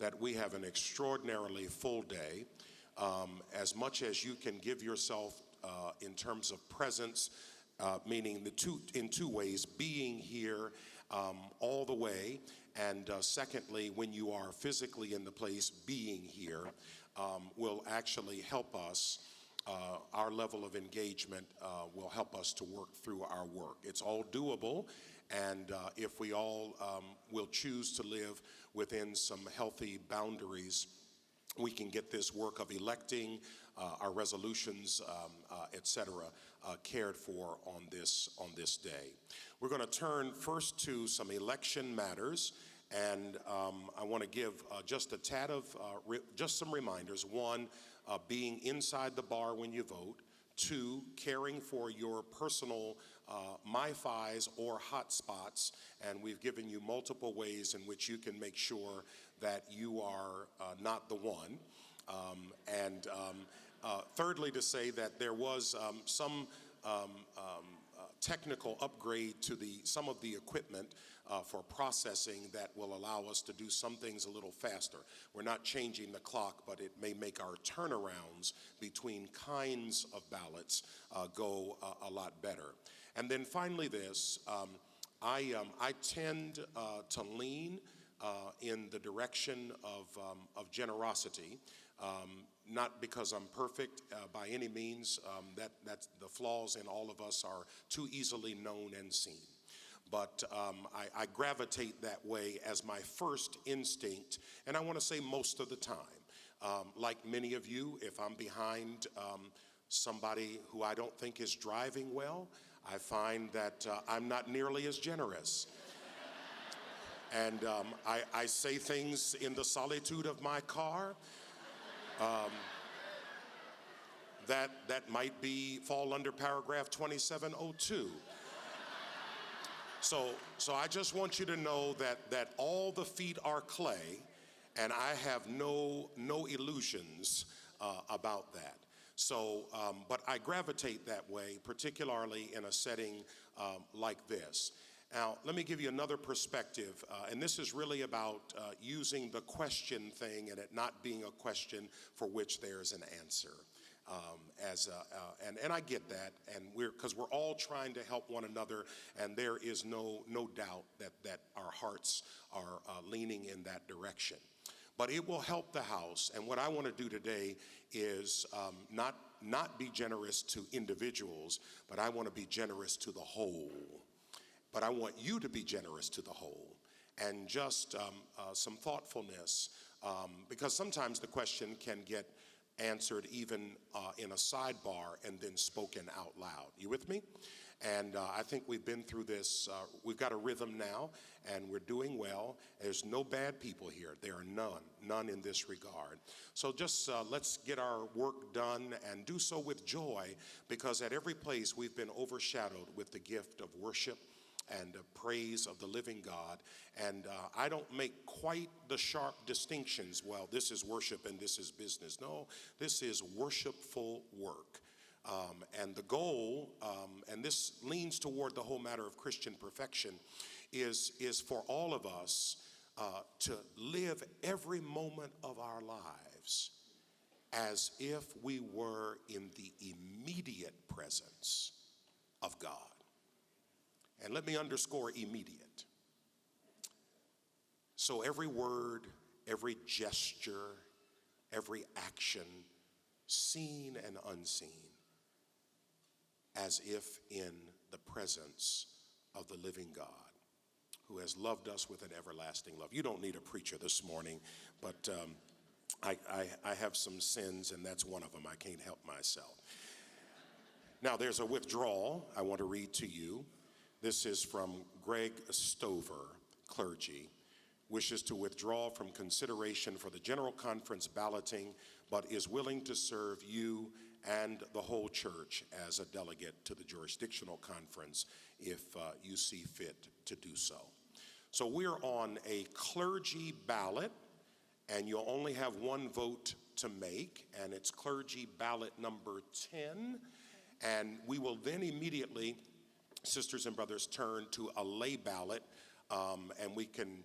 that we have an extraordinarily full day. As much as you can give yourself in terms of presence, meaning in two ways, being here all the way, and secondly, when you are physically in the place, being here will actually help us. Our level of engagement will help us to work through our work. It's all doable, and if we all will choose to live within some healthy boundaries, we can get this work of electing, our resolutions, etc., cared for on this day. We're going to turn first to some election matters, and I want to give just a tad of just some reminders. One, being inside the bar when you vote. Two, caring for your personal MiFis or hotspots, and we've given you multiple ways in which you can make sure that you are not the one. And thirdly, to say that there was some technical upgrade to some of the equipment for processing that will allow us to do some things a little faster. We're not changing the clock, but it may make our turnarounds between kinds of ballots go a lot better. And then finally this, I tend to lean in the direction of generosity, not because I'm perfect by any means. That's the flaws in all of us are too easily known and seen. But I gravitate that way as my first instinct, and I want to say most of the time. Like many of you, if I'm behind somebody who I don't think is driving well, I find that I'm not nearly as generous. And I say things in the solitude of my car that might fall under paragraph 2702. So I just want you to know that all the feet are clay, and I have no illusions about that. So, but I gravitate that way, particularly in a setting like this. Now, let me give you another perspective, and this is really about using the question thing and it not being a question for which there's an answer. And I get that, and because we're all trying to help one another, and there is no doubt that our hearts are leaning in that direction. But it will help the house, and what I want to do today is not be generous to individuals, but I want to be generous to the whole. But I want you to be generous to the whole, and just some thoughtfulness, because sometimes the question can get answered even in a sidebar and then spoken out loud. You with me? And I think we've been through this. We've got a rhythm now, and we're doing well. There's no bad people here. There are none in this regard. So just let's get our work done and do so with joy, because at every place we've been overshadowed with the gift of worship and praise of the living God. And I don't make quite the sharp distinctions. Well, this is worship and this is business. No, this is worshipful work. And the goal, and this leans toward the whole matter of Christian perfection, is for all of us to live every moment of our lives as if we were in the immediate presence of God. And let me underscore immediate. So every word, every gesture, every action, seen and unseen, as if in the presence of the living God who has loved us with an everlasting love. You don't need a preacher this morning, but I have some sins, and that's one of them. I can't help myself. Now, there's a withdrawal I want to read to you. This is from Greg Stover, clergy, wishes to withdraw from consideration for the General Conference balloting, but is willing to serve you and the whole church as a delegate to the jurisdictional conference if you see fit to do so. So we're on a clergy ballot, and you'll only have one vote to make, and it's clergy ballot number 10. And we will then immediately, sisters and brothers, turn to a lay ballot, and we can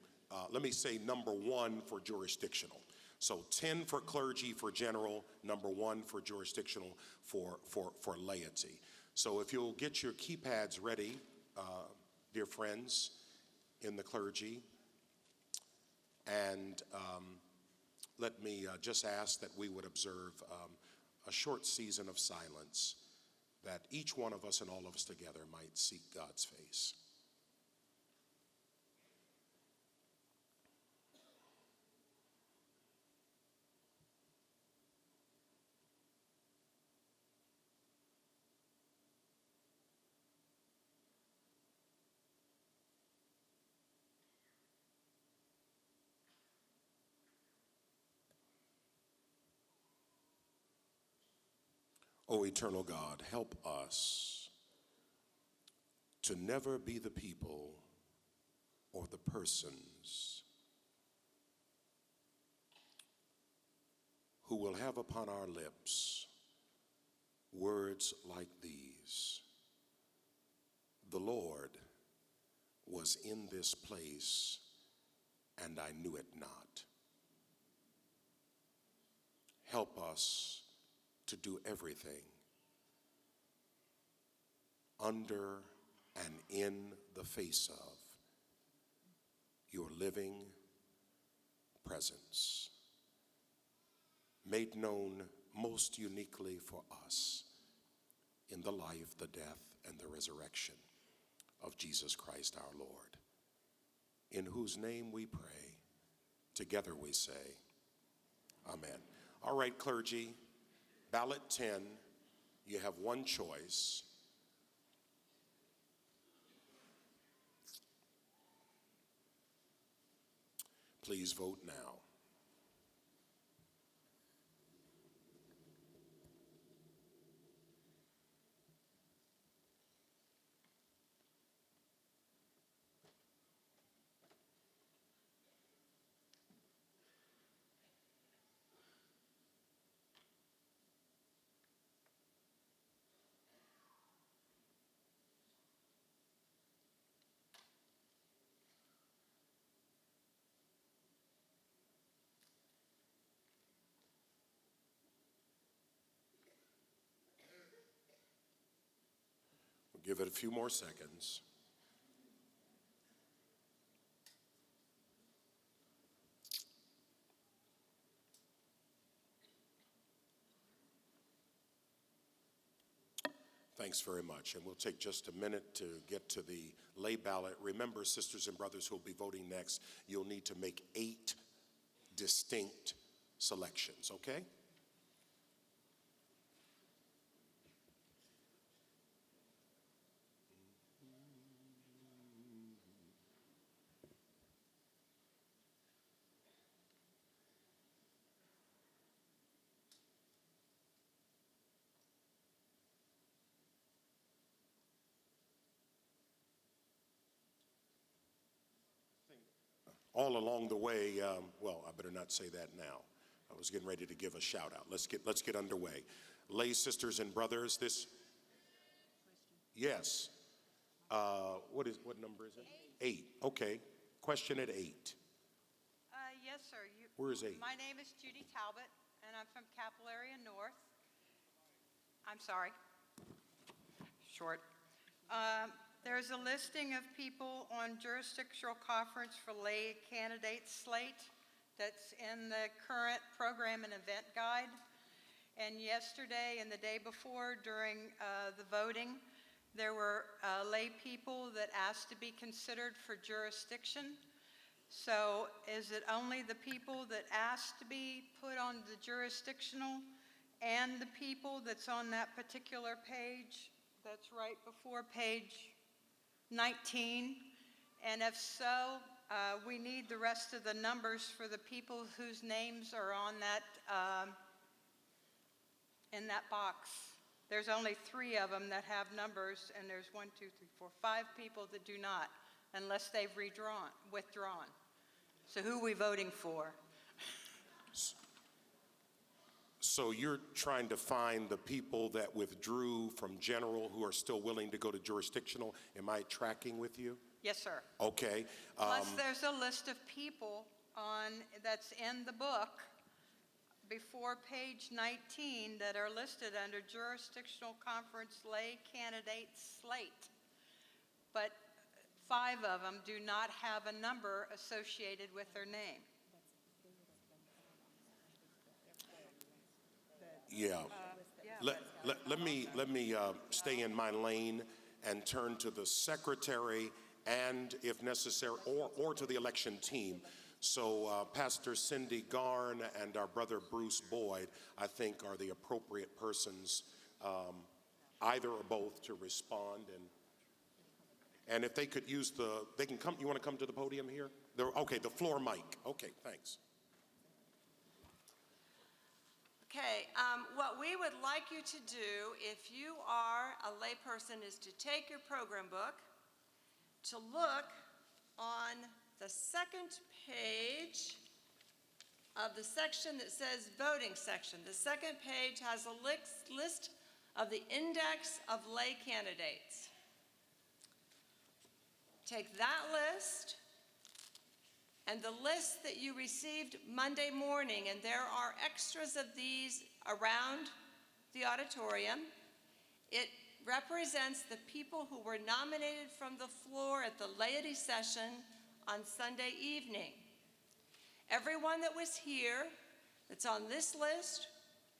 let me say number 1 for jurisdictional. So 10 for clergy for general, number 1 for jurisdictional for laity. So if you'll get your keypads ready, dear friends in the clergy, and let me just ask that we would observe a short season of silence, that each one of us and all of us together might seek God's face. O eternal God, help us to never be the people or the persons who will have upon our lips words like these: the Lord was in this place and I knew it not. Help us to do everything under and in the face of your living presence, made known most uniquely for us in the life, the death, and the resurrection of Jesus Christ our Lord, in whose name we pray. Together we say, amen. All right, clergy. Ballot 10, you have one choice. Please vote now. Give it a few more seconds. Thanks very much. And we'll take just a minute to get to the lay ballot. Remember, sisters and brothers who will be voting next, you'll need to make 8 distinct selections, okay? All along the way, well, I better not say that now. I was getting ready to give a shout out. Let's get underway. Lay sisters and brothers, this, yes. What number is it? 8. Okay. Question at 8. Yes, sir. Where is 8? My name is Judy Talbot, and I'm from Capillary North. I'm sorry. Short. There's a listing of people on jurisdictional conference for lay candidates slate that's in the current program and event guide. And yesterday and the day before during the voting, there were lay people that asked to be considered for jurisdiction. So is it only the people that asked to be put on the jurisdictional and the people that's on that particular page that's right before page 19? And if so, we need the rest of the numbers for the people whose names are on that in that box. There's only 3 of them that have numbers, and there's 1, 2, 3, 4, 5 people that do not, unless they've withdrawn. So who are we voting for? So you're trying to find the people that withdrew from general who are still willing to go to jurisdictional. Am I tracking with you? Yes, sir. Okay. Plus, there's a list of people that's in the book before page 19 that are listed under jurisdictional conference lay candidates slate. But 5 of them do not have a number associated with their name. Yeah. Let me stay in my lane and turn to the secretary and, if necessary, or to the election team. So Pastor Cindy Garn and our brother Bruce Boyd, I think, are the appropriate persons, either or both, to respond. And if they could use they can come. You want to come to the podium here? Okay, the floor mic. Okay, thanks. Okay, what we would like you to do, if you are a layperson, is to take your program book, to look on the second page of the section that says voting section. The second page has a list of the index of lay candidates. Take that list and the list that you received Monday morning, and there are extras of these around the auditorium. It represents the people who were nominated from the floor at the laity session on Sunday evening. Everyone that was here that's on this list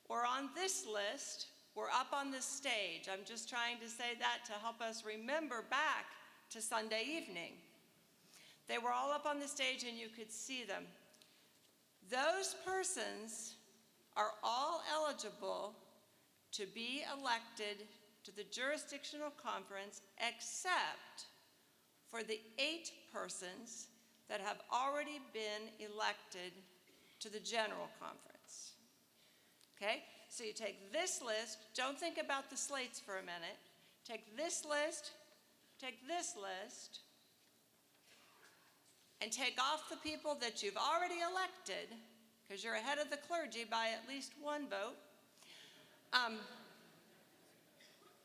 or on this list were up on this stage. I'm just trying to say that to help us remember back to Sunday evening. They were all up on the stage and you could see them. Those persons are all eligible to be elected to the jurisdictional conference, except for the 8 persons that have already been elected to the general conference. Okay? So you take this list, don't think about the slates for a minute. Take this list, and take off the people that you've already elected, because you're ahead of the clergy by at least 1 vote.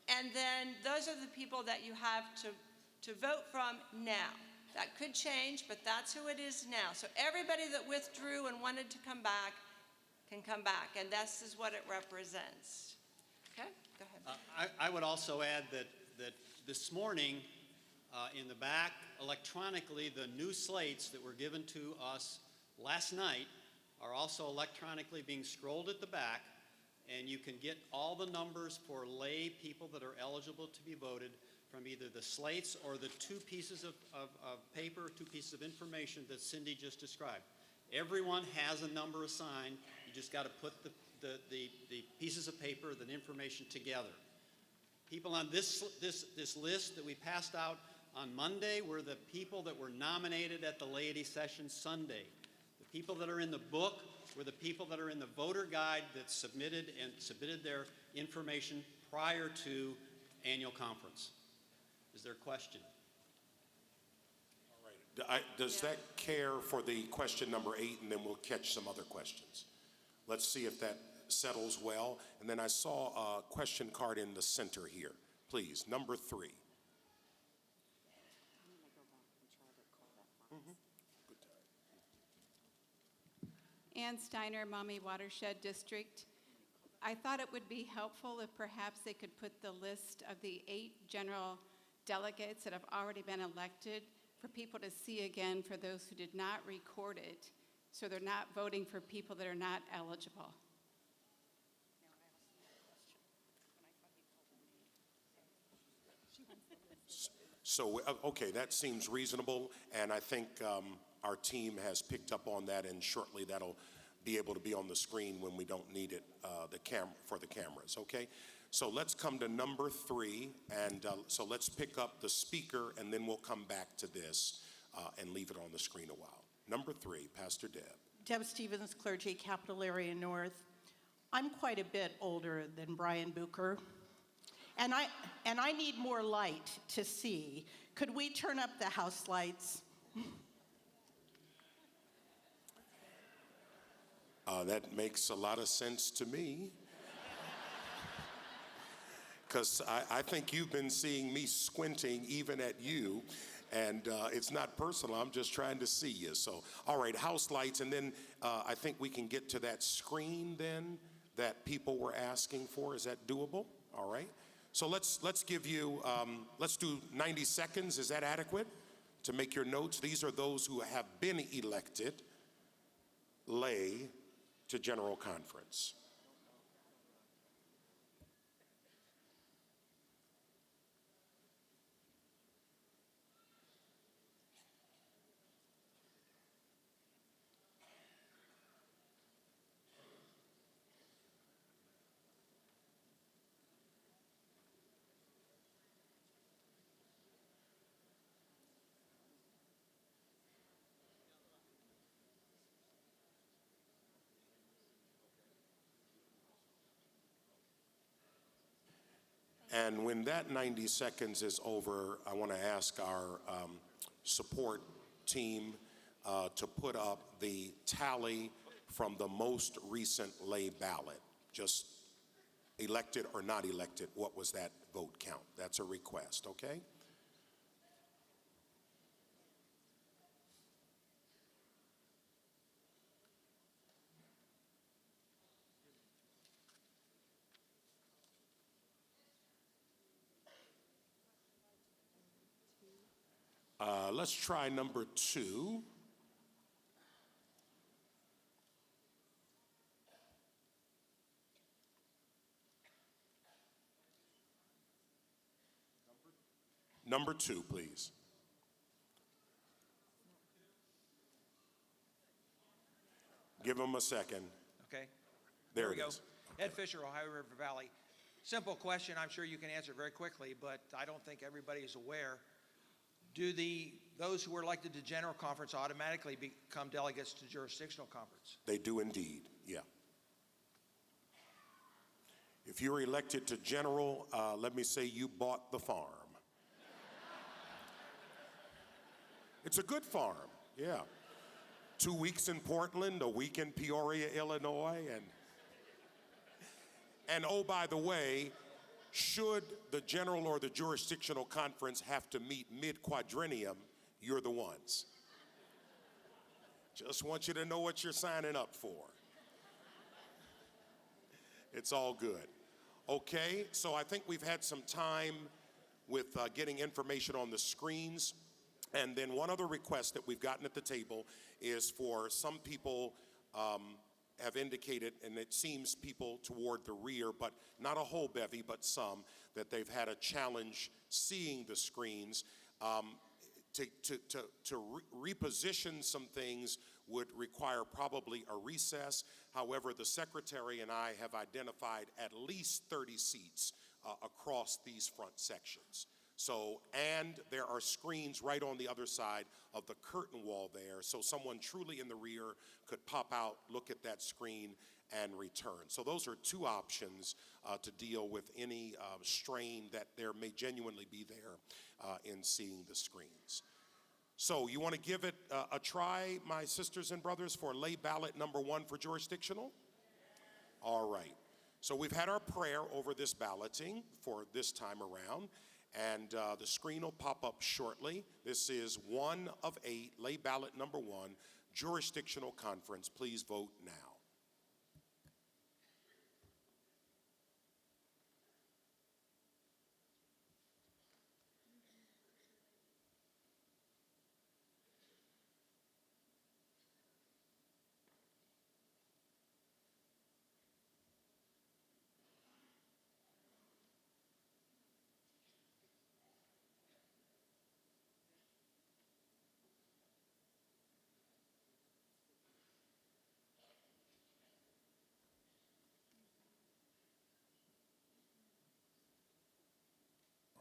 And then those are the people that you have to vote from now. That could change, but that's who it is now. So everybody that withdrew and wanted to come back can come back, and this is what it represents. Okay, go ahead. I would also add that this morning, in the back, electronically, the new slates that were given to us last night are also electronically being scrolled at the back, and you can get all the numbers for lay people that are eligible to be voted from either the slates or the 2 pieces of paper, 2 pieces of information that Cindy just described. Everyone has a number assigned. You just got to put the pieces of paper, the information together. People on this list that we passed out on Monday were the people that were nominated at the laity session Sunday. The people that are in the book were the people that are in the voter guide that submitted their information prior to annual conference. Is there a question? All right. Does that care for the question number 8, and then we'll catch some other questions? Let's see if that settles well. And then I saw a question card in the center here. Please, number 3. Ann Steiner, Maumee Watershed District. I thought it would be helpful if perhaps they could put the list of the 8 general delegates that have already been elected for people to see again, for those who did not record it, so they're not voting for people that are not eligible. So, okay, that seems reasonable, and I think our team has picked up on that, and shortly that'll be able to be on the screen when we don't need it for the cameras, okay? So let's come to number 3, and so let's pick up the speaker, and then we'll come back to this and leave it on the screen a while. Number 3, Pastor Deb. Deb Stevens, clergy, Capital Area North. I'm quite a bit older than Brian Bucher, and I need more light to see. Could we turn up the house lights? That makes a lot of sense to me, because I think you've been seeing me squinting even at you, And it's not personal, I'm just trying to see you. So, all right, house lights, and then I think we can get to that screen then that people were asking for. Is that doable? All right. So let's give you, let's do 90 seconds. Is that adequate to make your notes? These are those who have been elected lay to General Conference. And when that 90 seconds is over, I want to ask our support team to put up the tally from the most recent lay ballot. Just elected or not elected, what was that vote count? That's a request, okay? Let's try number 2. Number 2, please. Give them a second. Okay. There we it go. is. Ed Fisher, Ohio River Valley. Simple question. I'm sure you can answer very quickly, but I don't think everybody is aware. Do those who are elected to General Conference automatically become delegates to Jurisdictional Conference? They do indeed, yeah. If you're elected to general, let me say you bought the farm. It's a good farm, yeah. 2 weeks in Portland, a week in Peoria, Illinois, and oh, by the way, should the general or the jurisdictional conference have to meet mid-quadrennium, you're the ones. Just want you to know what you're signing up for. It's all good. Okay, so I think we've had some time with getting information on the screens. And then one other request that we've gotten at the table is for some people have indicated, and it seems people toward the rear, but not a whole bevy, but some, that they've had a challenge seeing the screens. To reposition some things would require probably a recess. However, the secretary and I have identified at least 30 seats across these front sections. So, and there are screens right on the other side of the curtain wall there, so someone truly in the rear could pop out, look at that screen, and return. So those are 2 options to deal with any strain that there may genuinely be there in seeing the screens. So you want to give it a try, my sisters and brothers, for lay ballot number 1 for jurisdictional? All right. So we've had our prayer over this balloting for this time around. And the screen will pop up shortly. This is 1 of 8, lay ballot number 1, jurisdictional conference. Please vote now.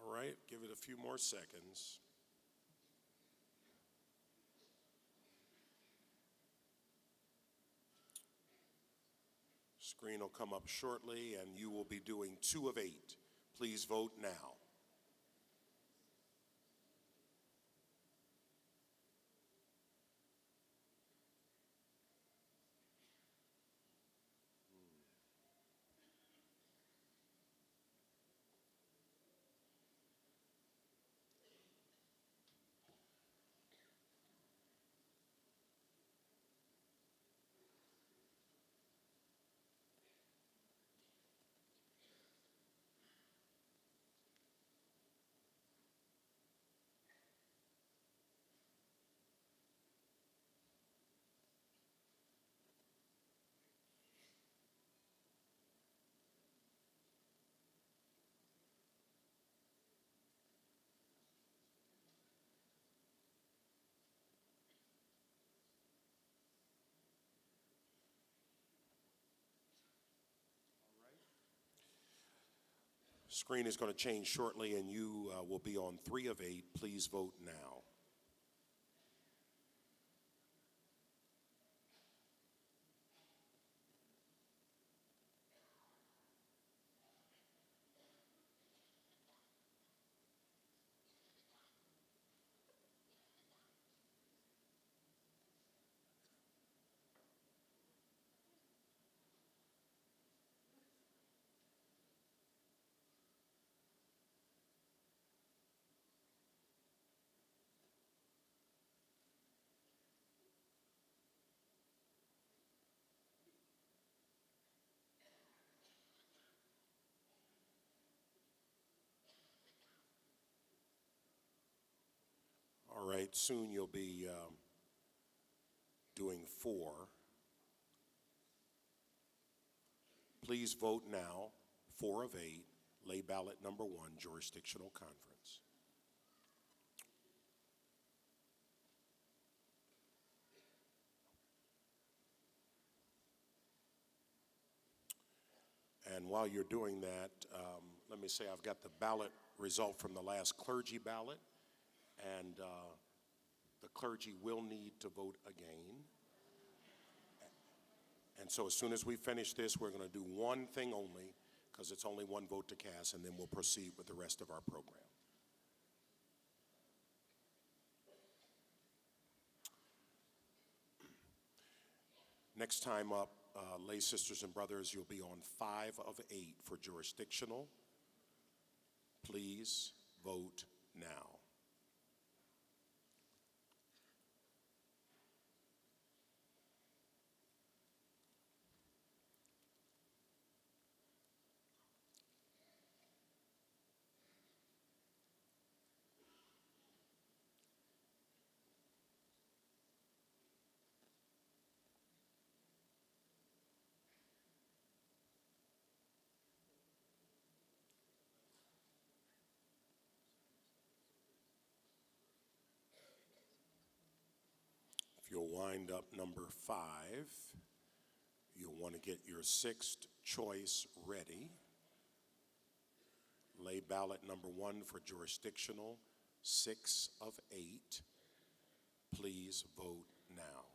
All right, give it a few more seconds. Screen will come up shortly, and you will be doing 2 of 8. Please vote now. Screen is going to change shortly, and you will be on 3 of 8. Please vote now. All right, soon you'll be doing 4. Please vote now, 4 of 8, lay ballot number 1, jurisdictional conference. And while you're doing that, let me say I've got the ballot result from the last clergy ballot, and the clergy will need to vote again. And so as soon as we finish this, we're going to do one thing only, because it's only one vote to cast, and then we'll proceed with the rest of our program. Next time up, lay sisters and brothers, you'll be on 5 of 8 for jurisdictional. Please vote now. If you'll wind up number 5, you'll want to get your 6th choice ready. Lay ballot number 1 for jurisdictional, 6 of 8. Please vote now.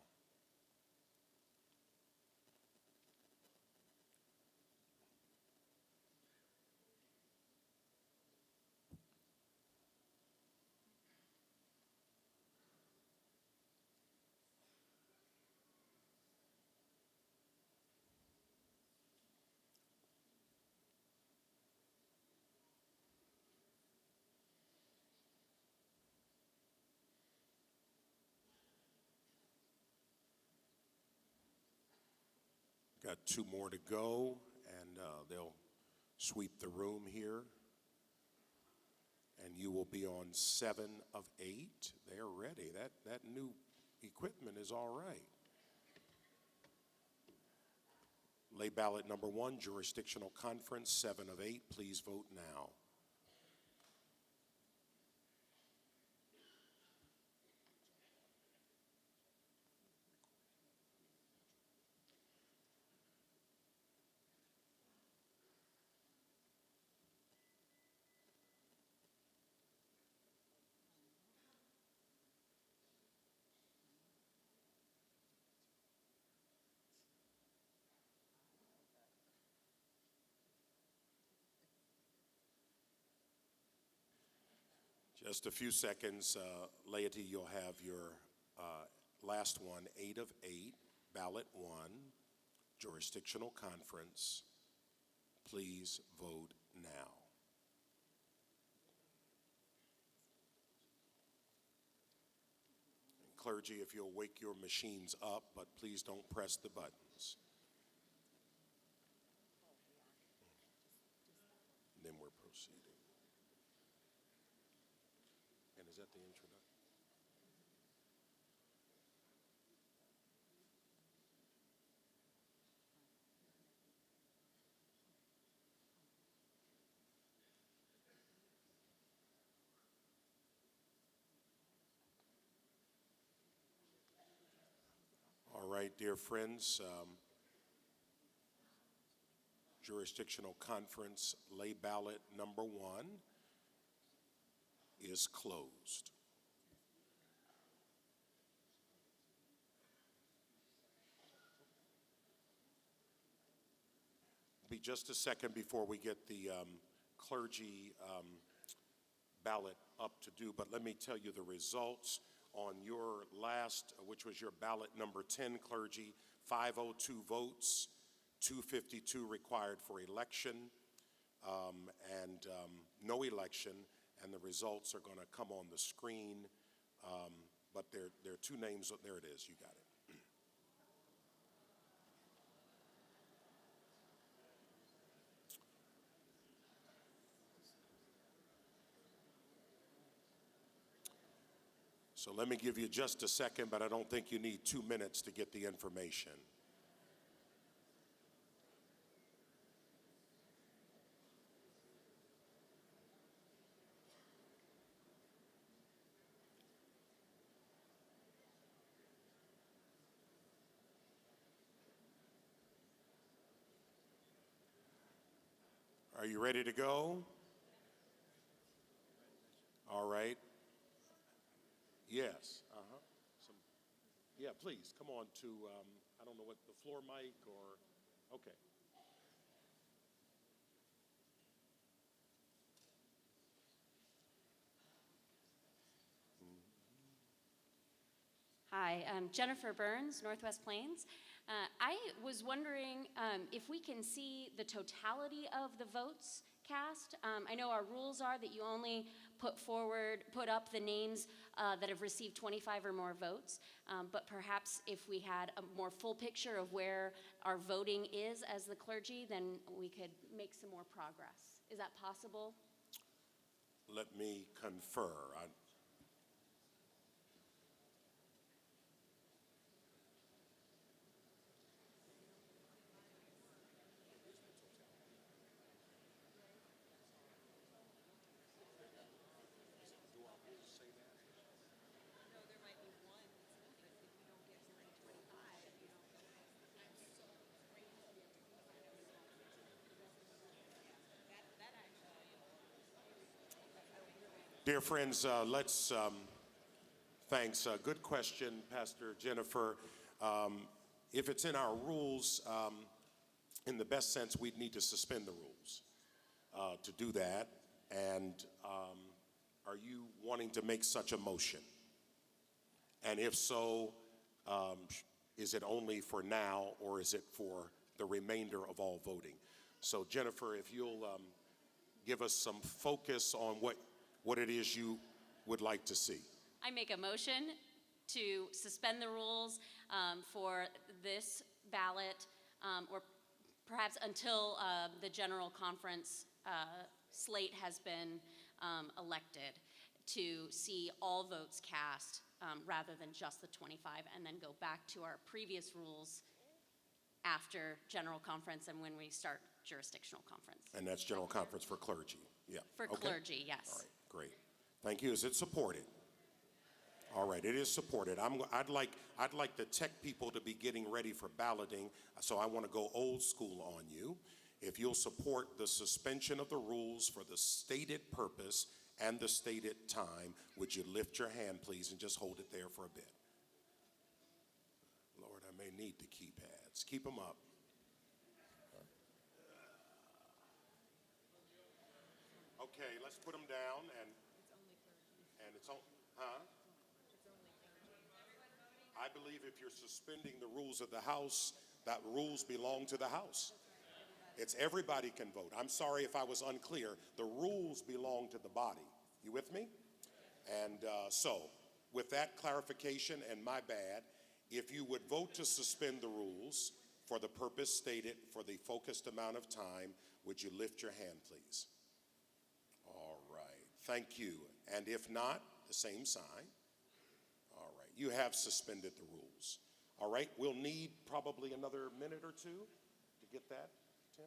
Got 2 more to go, and they'll sweep the room here. And you will be on 7 of 8. They're ready. That new equipment is all right. Lay ballot number 1, jurisdictional conference, 7 of 8. Please vote now. Just a few seconds, laity, you'll have your last one, 8 of 8, ballot 1, jurisdictional conference. Please vote now. And clergy, if you'll wake your machines up, but please don't press the buttons. Then we're proceeding. And is that the introduction? All right, dear friends, Jurisdictional Conference lay ballot number 1 is closed. Be just a second before we get the clergy ballot up to do, but let me tell you the results on your last, which was your ballot number 10, clergy, 502 votes, 252 required for election, and no election, and the results are going to come on the screen, but there are 2 names, there it is, you got it. So let me give you just a second, but I don't think you need 2 minutes to get the information. Are you ready to go? All right. Yes. Yeah, please, come on to, I don't know what, the floor mic or, okay. Hi, I'm Jennifer Burns, Northwest Plains. I was wondering if we can see the totality of the votes cast. I know our rules are that you only put up the names that have received 25 or more votes, but perhaps if we had a more full picture of where our voting is as the clergy, then we could make some more progress. Is that possible? Let me confer. Dear friends, thanks. Good question, Pastor Jennifer. If it's in our rules, in the best sense, we'd need to suspend the rules to do that. And are you wanting to make such a motion? And if so, is it only for now or is it for the remainder of all voting? So Jennifer, if you'll give us some focus on what it is you would like to see. I make a motion to suspend the rules for this ballot, or perhaps until the general conference slate has been elected, to see all votes cast rather than just the 25, and then go back to our previous rules after general conference and when we start jurisdictional conference. And that's general conference for clergy. Yeah. For Okay. clergy, yes. All right, great. Thank you. Is it supported? All right, it is supported. I'd like the tech people to be getting ready for balloting, so I want to go old school on you. If you'll support the suspension of the rules for the stated purpose and the stated time, would you lift your hand, please, and just hold it there for a bit? Lord, I may need the keypads. Keep them up. Okay, let's put them down and it's on, huh? I believe if you're suspending the rules of the House, that rules belong to the House. It's everybody can vote. I'm sorry if I was unclear. The rules belong to the body. You with me? And so, with that clarification, and my bad, if you would vote to suspend the rules for the purpose stated for the focused amount of time, would you lift your hand, please? All right. Thank you. And if not, the same sign. All right. You have suspended the rules. All right. We'll need probably another minute or two to get that, Tim.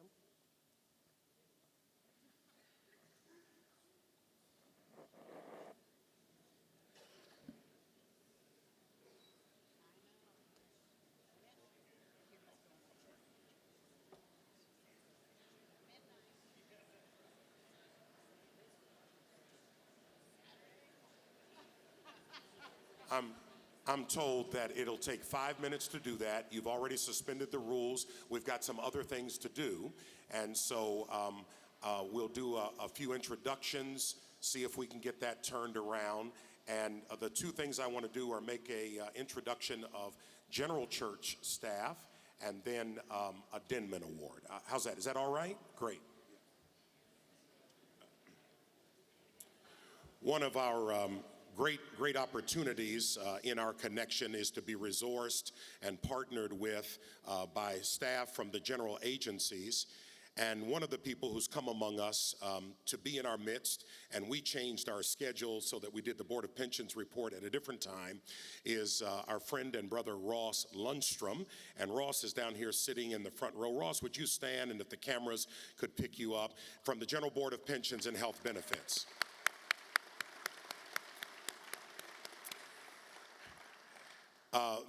I'm told that it'll take 5 minutes to do that. You've already suspended the rules. We've got some other things to do. And so we'll do a few introductions, see if we can get that turned around. And the two things I want to do are make a introduction of general church staff and then a Denman Award. How's that? Is that all right? Great. One of our great opportunities in our connection is to be resourced and partnered with by staff from the general agencies. And one of the people who's come among us to be in our midst, and we changed our schedule so that we did the Board of Pensions report at a different time, is our friend and brother Ross Lundstrom. And Ross is down here sitting in the front row. Ross, would you stand, and if the cameras could pick you up, from the General Board of Pensions and Health Benefits.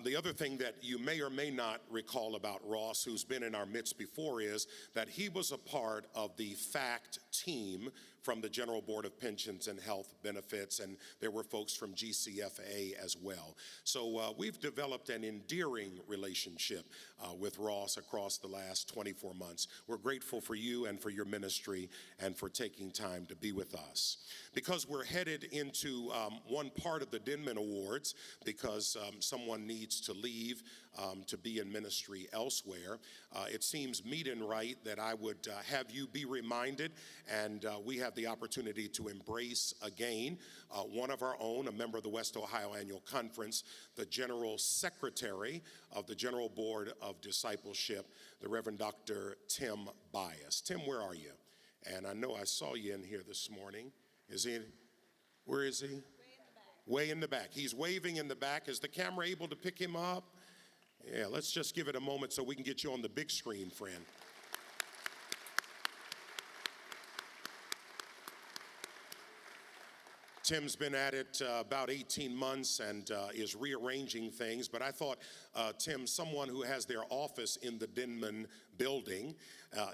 The other thing that you may or may not recall about Ross, who's been in our midst before, is that he was a part of the FACT team from the General Board of Pensions and Health Benefits, and there were folks from GCFA as well. So we've developed an endearing relationship with Ross across the last 24 months. We're grateful for you and for your ministry and for taking time to be with us. Because we're headed into one part of the Denman Awards, because someone needs to leave to be in ministry elsewhere, it seems meet and right that I would have you be reminded, and we have the opportunity to embrace again one of our own, a member of the West Ohio Annual Conference, the General Secretary of the General Board of Discipleship, the Reverend Dr. Tim Bias. Tim, where are you? And I know I saw you in here this morning. Is he? Where is he? Way in the back. He's waving in the back. Is the camera able to pick him up? Yeah, let's just give it a moment so we can get you on the big screen, friend. Tim's been at it about 18 months and is rearranging things, but I thought, Tim, someone who has their office in the Denman building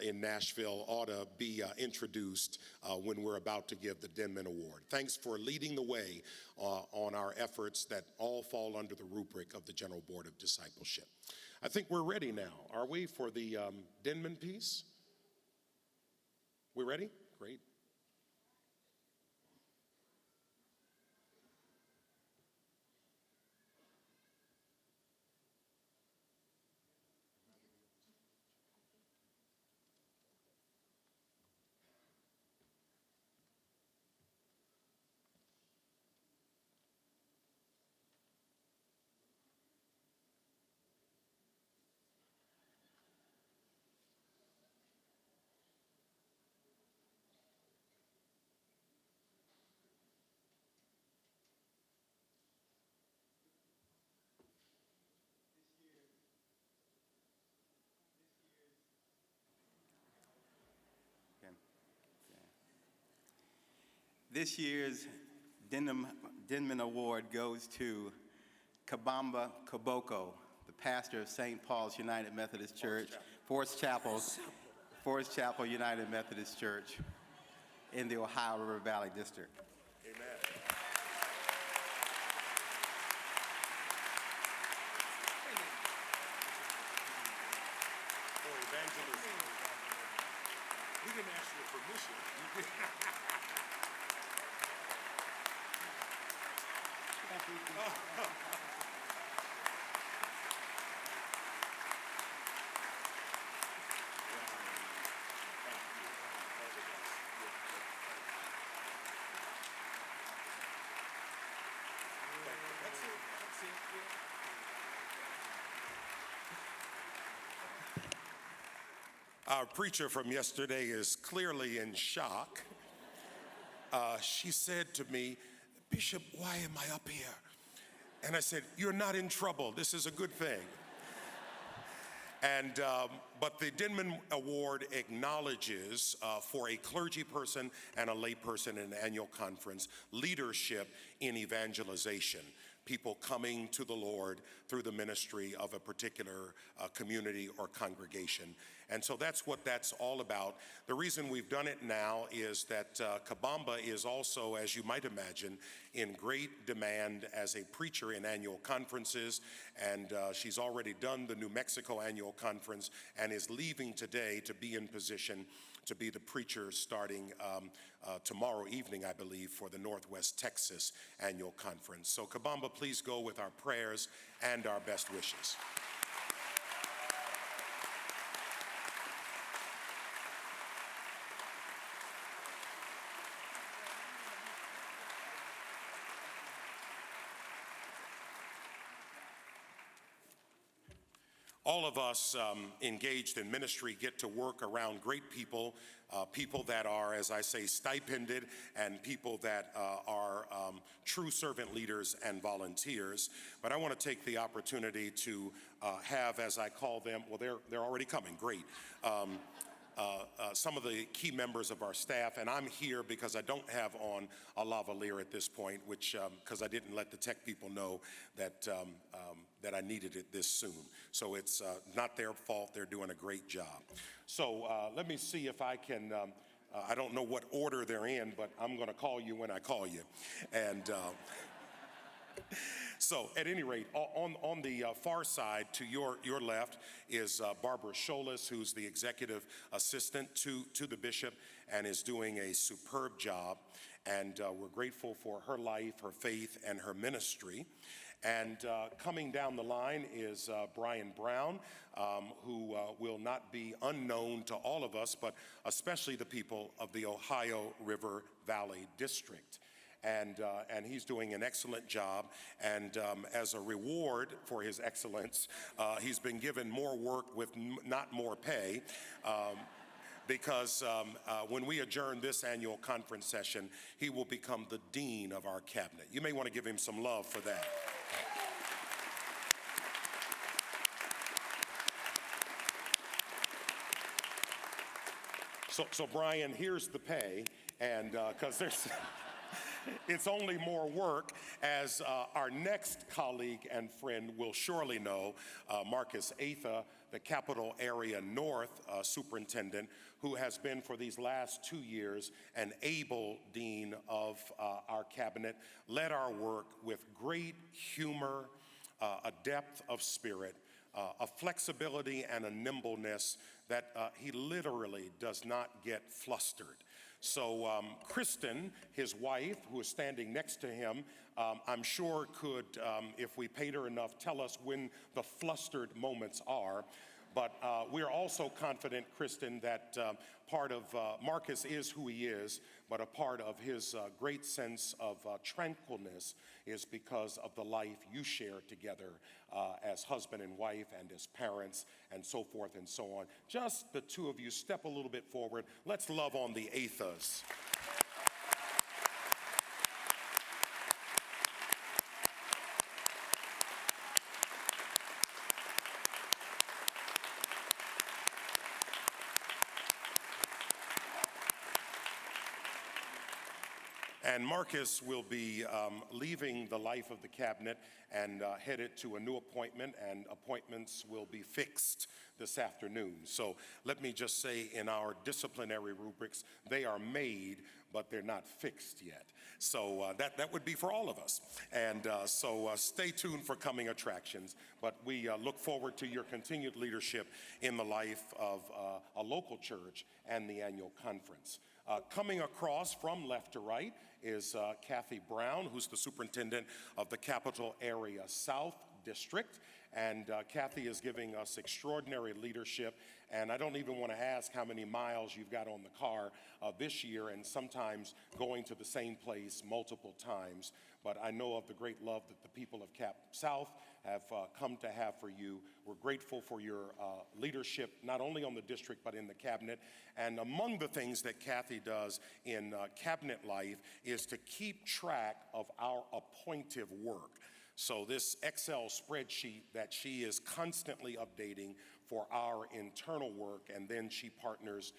in Nashville ought to be introduced when we're about to give the Denman Award. Thanks for leading the way on our efforts that all fall under the rubric of the General Board of Discipleship. I think we're ready now, are we, for the Denman piece? We ready? Great. This year's Denman Award goes to Kabamba Koboko, the pastor of St. Paul's United Methodist Church, Forest Chapel United Methodist Church in the Ohio River Valley District. Amen. For evangelism. We didn't ask your permission. Our preacher from yesterday is clearly in shock. She said to me, "Bishop, why am I up here?" And I said, "You're not in trouble. This is a good thing." And but the Denman Award acknowledges for a clergy person and a lay person in an annual conference leadership in evangelization. People coming to the Lord through the ministry of a particular community or congregation. And so that's what that's all about. The reason we've done it now is that Kabamba is also, as you might imagine, in great demand as a preacher in annual conferences, and she's already done the New Mexico annual conference and is leaving today to be in position to be the preacher starting tomorrow evening, I believe, for the Northwest Texas annual conference. So Kabamba, please go with our prayers and our best wishes. All of us engaged in ministry get to work around great people, people that are, as I say, stipended, and people that are true servant leaders and volunteers. But I want to take the opportunity to have, as I call them, well, they're already coming, great. Some of the key members of our staff, and I'm here because I don't have on a lavalier at this point, which because I didn't let the tech people know that that I needed it this soon. So it's not their fault. They're doing a great job. So let me see if I can. I don't know what order they're in, but I'm going to call you when I call you, and. So at any rate, on the far side to your left is Barbara Scholas, who's the executive assistant to the bishop and is doing a superb job. And we're grateful for her life, her faith, and her ministry. And coming down the line is Brian Brown, who will not be unknown to all of us, but especially the people of the Ohio River Valley District. And he's doing an excellent job. And as a reward for his excellence, he's been given more work with not more pay. Because when we adjourn this annual conference session, he will become the dean of our cabinet. You may want to give him some love for that. So Brian, here's the pay, and because there's, it's only more work, as our next colleague and friend will surely know, Marcus Atha, the Capital Area North superintendent, who has been for these last 2 years an able dean of our cabinet, led our work with great humor, a depth of spirit, a flexibility and a nimbleness that he literally does not get flustered. So Kristen, his wife, who is standing next to him, I'm sure could, if we paid her enough, tell us when the flustered moments are. But we're also confident, Kristen, that part of Marcus is who he is, but a part of his great sense of tranquilness is because of the life you share together as husband and wife and as parents and so forth and so on. Just the two of you, step a little bit forward. Let's love on the Athas. And Marcus will be leaving the life of the cabinet and headed to a new appointment, and appointments will be fixed this afternoon. So let me just say, in our disciplinary rubrics, they are made, but they're not fixed yet. So that would be for all of us. And so stay tuned for coming attractions. But we look forward to your continued leadership in the life of a local church and the annual conference. Coming across from left to right is Kathy Brown, who's the superintendent of the Capital Area South District. And Kathy is giving us extraordinary leadership. And I don't even want to ask how many miles you've got on the car this year, and sometimes going to the same place multiple times. But I know of the great love that the people of Cap South have come to have for you. We're grateful for your leadership, not only on the district, but in the cabinet. And among the things that Kathy does in cabinet life is to keep track of our appointive work. So this Excel spreadsheet that she is constantly updating for our internal work, and then she partners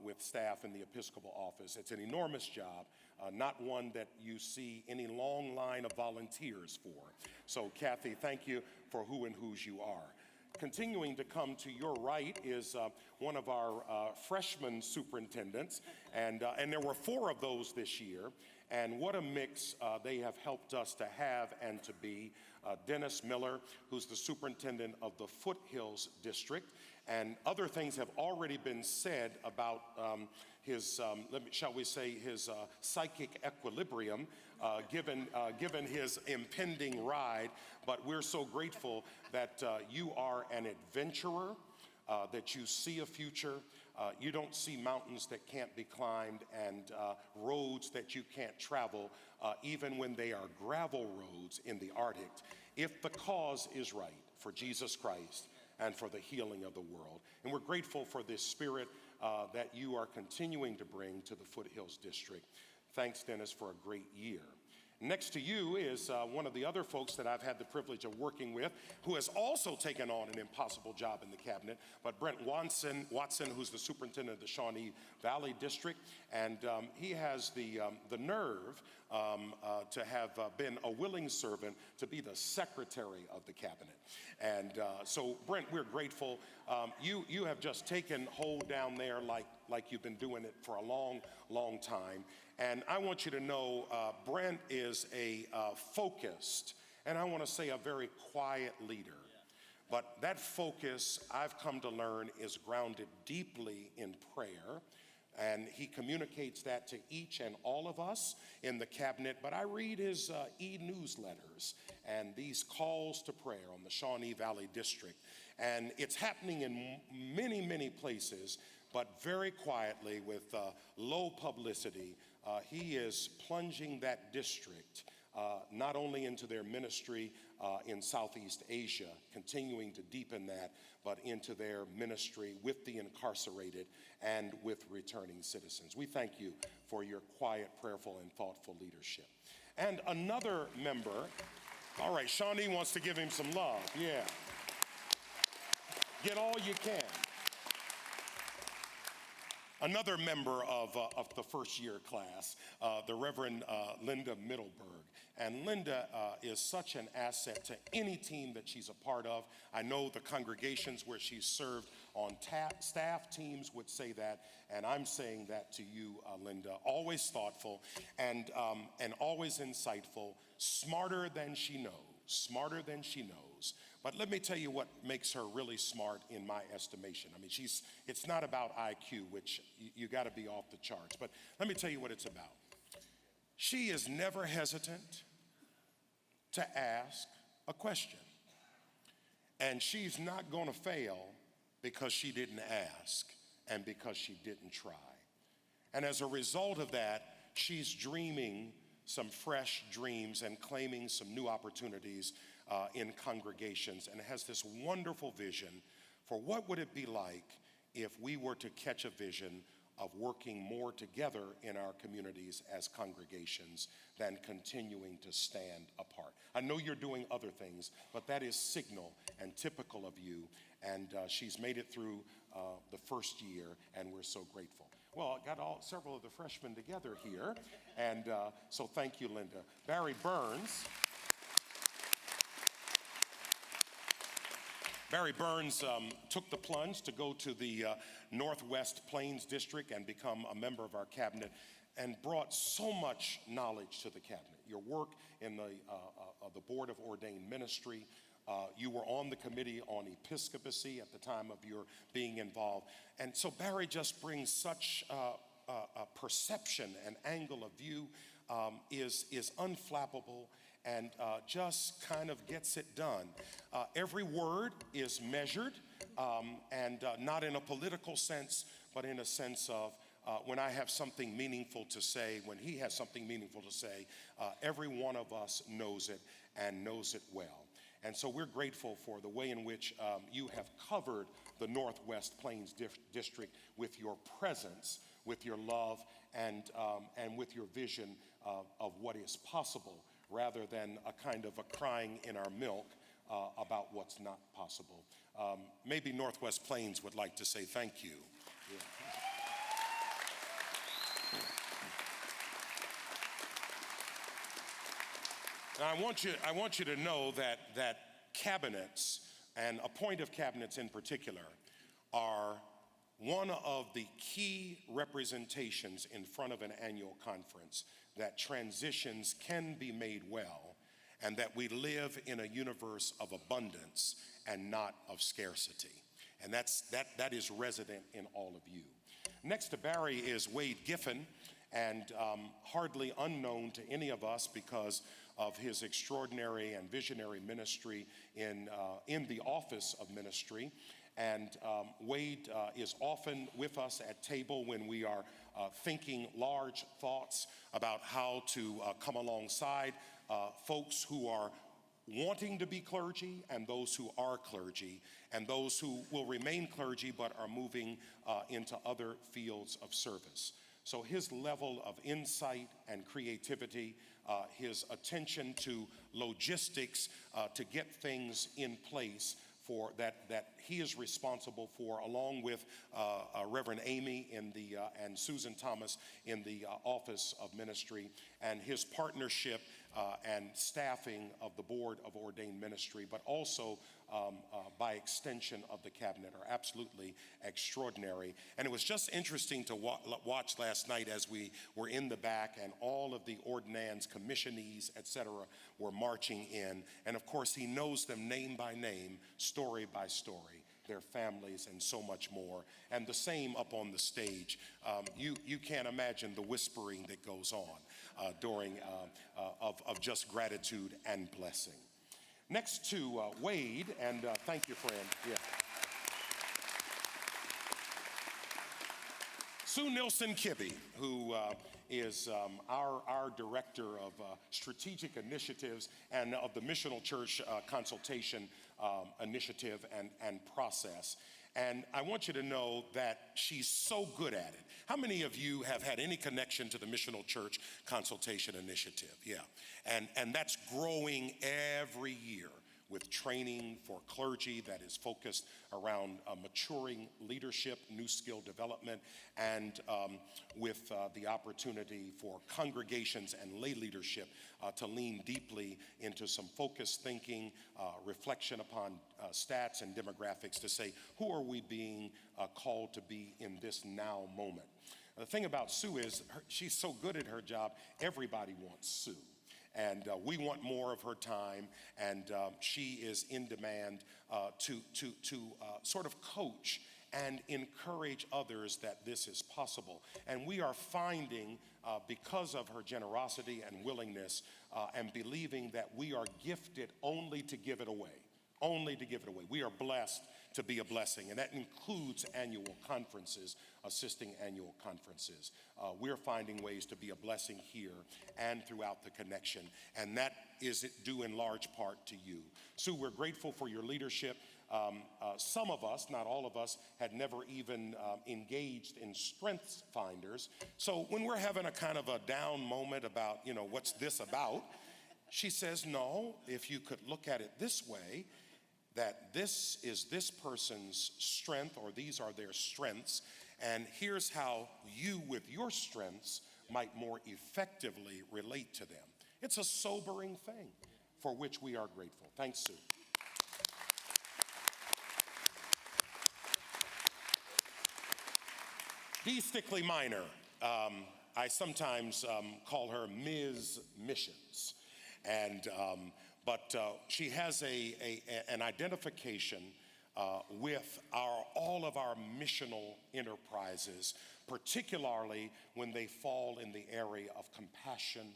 with staff in the Episcopal office. It's an enormous job, not one that you see any long line of volunteers for. So Kathy, thank you for who and whose you are. Continuing to come to your right is one of our freshman superintendents, and there were 4 of those this year, and what a mix they have helped us to have and to be. Dennis Miller, who's the superintendent of the Foothills District, and other things have already been said about his, shall we say, his psychic equilibrium, given his impending ride. But we're so grateful that you are an adventurer, that you see a future. You don't see mountains that can't be climbed and roads that you can't travel, even when they are gravel roads in the Arctic, if the cause is right for Jesus Christ and for the healing of the world. And we're grateful for this spirit that you are continuing to bring to the Foothills District. Thanks, Dennis, for a great year. Next to you is one of the other folks that I've had the privilege of working with, who has also taken on an impossible job in the cabinet, but Brent Watson, who's the superintendent of the Shawnee Valley District, and he has the nerve to have been a willing servant to be the secretary of the cabinet. And so, Brent, we're grateful. You have just taken hold down there like you've been doing it for a long, long time. And I want you to know Brent is a focused, and I want to say a very quiet leader. But that focus, I've come to learn, is grounded deeply in prayer. And he communicates that to each and all of us in the cabinet. But I read his e-newsletters and these calls to prayer on the Shawnee Valley District. And it's happening in many, many places, but very quietly with low publicity. He is plunging that district not only into their ministry in Southeast Asia, continuing to deepen that, but into their ministry with the incarcerated and with returning citizens. We thank you for your quiet, prayerful, and thoughtful leadership. And another member, all right, Shawnee wants to give him some love, yeah. Get all you can. Another member of the first year class, the Reverend Linda Middleburg. And Linda is such an asset to any team that she's a part of. I know the congregations where she's served on staff teams would say that, and I'm saying that to you, Linda. Always thoughtful and always insightful, smarter than she knows. But let me tell you what makes her really smart in my estimation. I mean, it's not about IQ, which you got to be off the charts, but let me tell you what it's about. She is never hesitant to ask a question. And she's not going to fail because she didn't ask and because she didn't try. And as a result of that, she's dreaming some fresh dreams and claiming some new opportunities in congregations, and has this wonderful vision for what would it be like if we were to catch a vision of working more together in our communities as congregations than continuing to stand apart. I know you're doing other things, but that is signal and typical of you, and she's made it through the first year, and we're so grateful. Well, I got several of the freshmen together here, and so thank you, Linda. Barry Burns took the plunge to go to the Northwest Plains District and become a member of our cabinet, and brought so much knowledge to the cabinet. Your work in the Board of Ordained Ministry, you were on the committee on episcopacy at the time of your being involved. And so Barry just brings such a perception and angle of view, is unflappable, and just kind of gets it done. Every word is measured, and not in a political sense, but in a sense of when I have something meaningful to say, when he has something meaningful to say, every one of us knows it and knows it well. And so we're grateful for the way in which you have covered the Northwest Plains District with your presence, with your love, and with your vision of what is possible, rather than a kind of a crying in our milk about what's not possible. Maybe Northwest Plains would like to say thank you. Yeah. Now, I want you to know that cabinets, and appointive cabinets in particular, are one of the key representations in front of an annual conference that transitions can be made well, and that we live in a universe of abundance and not of scarcity. And that is resident in all of you. Next to Barry is Wade Giffen, and hardly unknown to any of us because of his extraordinary and visionary ministry in the office of ministry. And Wade is often with us at table when we are thinking large thoughts about how to come alongside folks who are wanting to be clergy, and those who are clergy, and those who will remain clergy but are moving into other fields of service. So his level of insight and creativity, his attention to logistics to get things in place for that he is responsible for, along with Reverend Amy and Susan Thomas in the Office of Ministry, and his partnership and staffing of the Board of Ordained Ministry, but also by extension of the cabinet, are absolutely extraordinary. And it was just interesting to watch last night as we were in the back and all of the ordinands, commissionees, etc., were marching in. And of course, he knows them name by name, story by story, their families, and so much more. And the same up on the stage. You can't imagine the whispering that goes on during of just gratitude and blessing. Next to Wade, and thank you, friend. Yeah. Sue Nilsson-Kibbe, who is our director of strategic initiatives and of the Missional Church Consultation Initiative and process. And I want you to know that she's so good at it. How many of you have had any connection to the Missional Church Consultation Initiative? Yeah. And that's growing every year with training for clergy that is focused around maturing leadership, new skill development, and with the opportunity for congregations and lay leadership to lean deeply into some focused thinking, reflection upon stats and demographics to say, who are we being called to be in this now moment? The thing about Sue is she's so good at her job, everybody wants Sue. And we want more of her time, and she is in demand to sort of coach and encourage others that this is possible. And we are finding, because of her generosity and willingness, and believing that we are gifted only to give it away. Only to give it away. We are blessed to be a blessing, and that includes annual conferences, assisting annual conferences. We're finding ways to be a blessing here and throughout the connection, and that is due in large part to you. Sue, we're grateful for your leadership. Some of us, not all of us, had never even engaged in Strengths Finders. So when we're having a kind of a down moment about, what's this about? She says, no, if you could look at it this way, that this is this person's strength, or these are their strengths, and here's how you, with your strengths, might more effectively relate to them. It's a sobering thing for which we are grateful. Thanks, Sue. Dee Stickley Minor, I sometimes call her Ms. Missions, and but she has an identification with all of our missional enterprises, particularly when they fall in the area of compassion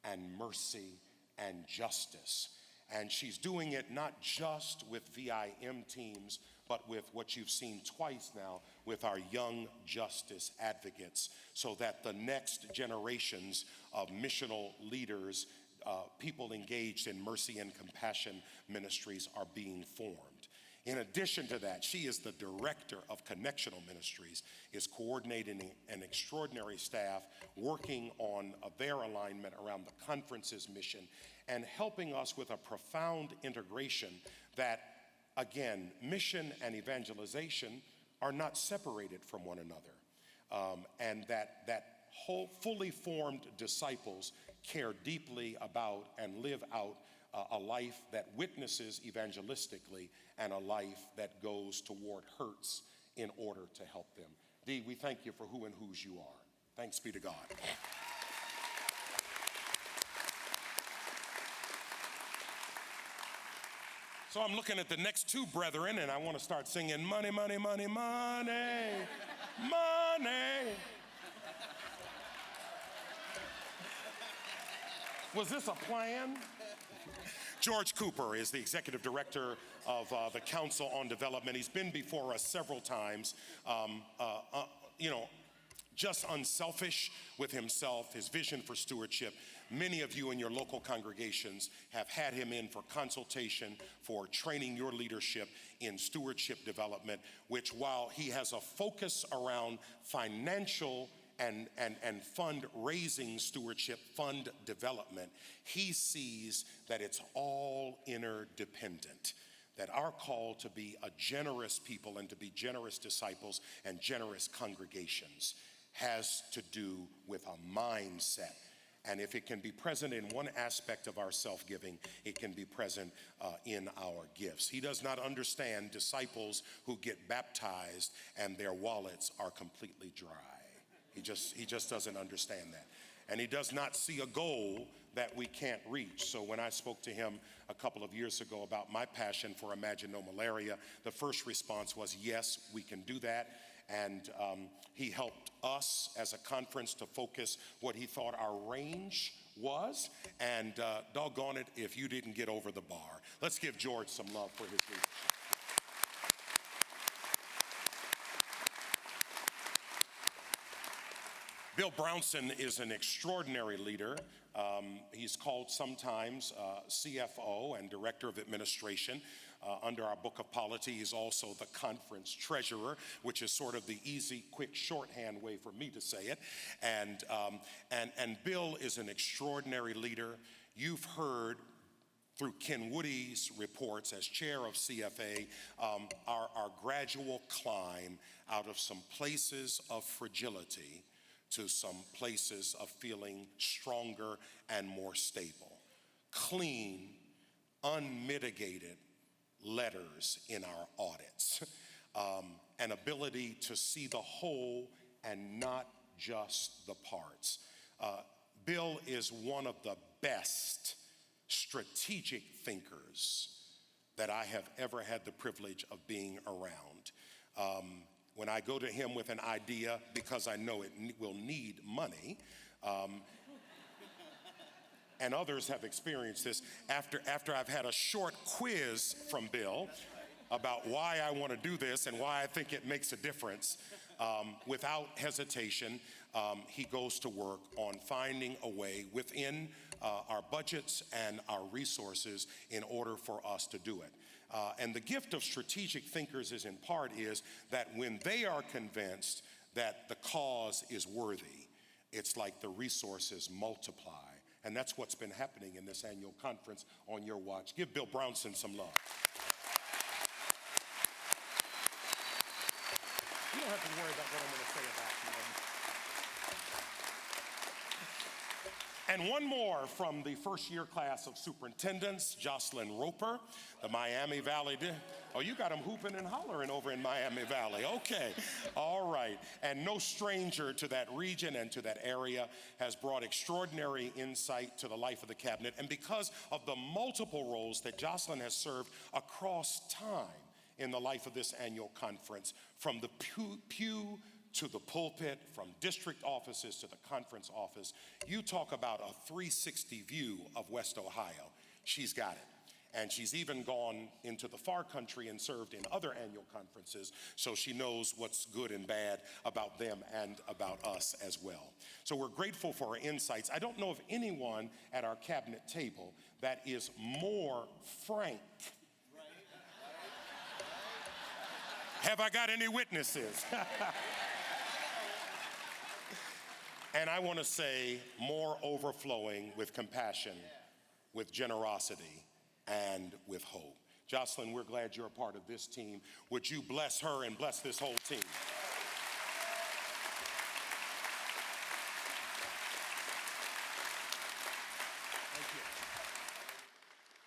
and mercy and justice. And she's doing it not just with VIM teams, but with what you've seen twice now with our young justice advocates, so that the next generations of missional leaders, people engaged in mercy and compassion ministries, are being formed. In addition to that, she is the director of Connectional Ministries, is coordinating an extraordinary staff working on their alignment around the conference's mission, and helping us with a profound integration that again, mission and evangelization are not separated from one another. And that whole fully formed disciples care deeply about and live out a life that witnesses evangelistically and a life that goes toward hurts in order to help them. Dee, we thank you for who and whose you are. Thanks be to God. So I'm looking at the next two brethren, and I want to start singing money, money, money, money, money. Was this a plan? George Cooper is the executive director of the Council on Development. He's been before us several times. Just unselfish with himself, his vision for stewardship. Many of you in your local congregations have had him in for consultation, for training your leadership in stewardship development, which while he has a focus around financial and fundraising stewardship, fund development, he sees that it's all interdependent. That our call to be a generous people and to be generous disciples and generous congregations has to do with a mindset. And if it can be present in one aspect of our self-giving, it can be present in our gifts. He does not understand disciples who get baptized and their wallets are completely dry. He just doesn't understand that. And he does not see a goal that we can't reach. So when I spoke to him a couple of years ago about my passion for Imagine No Malaria, the first response was, yes, we can do that. And he helped us as a conference to focus what he thought our range was. And doggone it if you didn't get over the bar. Let's give George some love for his leadership. Bill Brownson is an extraordinary leader. He's called sometimes CFO and Director of Administration. Under our Book of Polity, he's also the conference treasurer, which is sort of the easy, quick, shorthand way for me to say it. And Bill is an extraordinary leader. You've heard through Ken Woody's reports as chair of CFA, our gradual climb out of some places of fragility to some places of feeling stronger and more stable. Clean, unmitigated letters in our audits, an ability to see the whole and not just the parts. Bill is one of the best strategic thinkers that I have ever had the privilege of being around. When I go to him with an idea, because I know it will need money, and others have experienced this, after I've had a short quiz from Bill about why I want to do this and why I think it makes a difference, without hesitation, he goes to work on finding a way within our budgets and our resources in order for us to do it. And the gift of strategic thinkers is in part is that when they are convinced that the cause is worthy, it's like the resources multiply. And that's what's been happening in this annual conference on your watch. Give Bill Brownson some love. You don't have to worry about what I'm going to say about him. And one more from the first year class of superintendents, Jocelyn Roper, the Miami Valley. Oh, you got them hooping and hollering over in Miami Valley. Okay, all right. And no stranger to that region and to that area, has brought extraordinary insight to the life of the cabinet. And because of the multiple roles that Jocelyn has served across time in the life of this annual conference, from the pew to the pulpit, from district offices to the conference office, you talk about a 360 view of West Ohio. She's got it. And she's even gone into the far country and served in other annual conferences, so she knows what's good and bad about them and about us as well. So we're grateful for her insights. I don't know of anyone at our cabinet table that is more frank. Have I got any witnesses? And I want to say more overflowing with compassion, with generosity, and with hope. Jocelyn, we're glad you're a part of this team. Would you bless her and bless this whole team?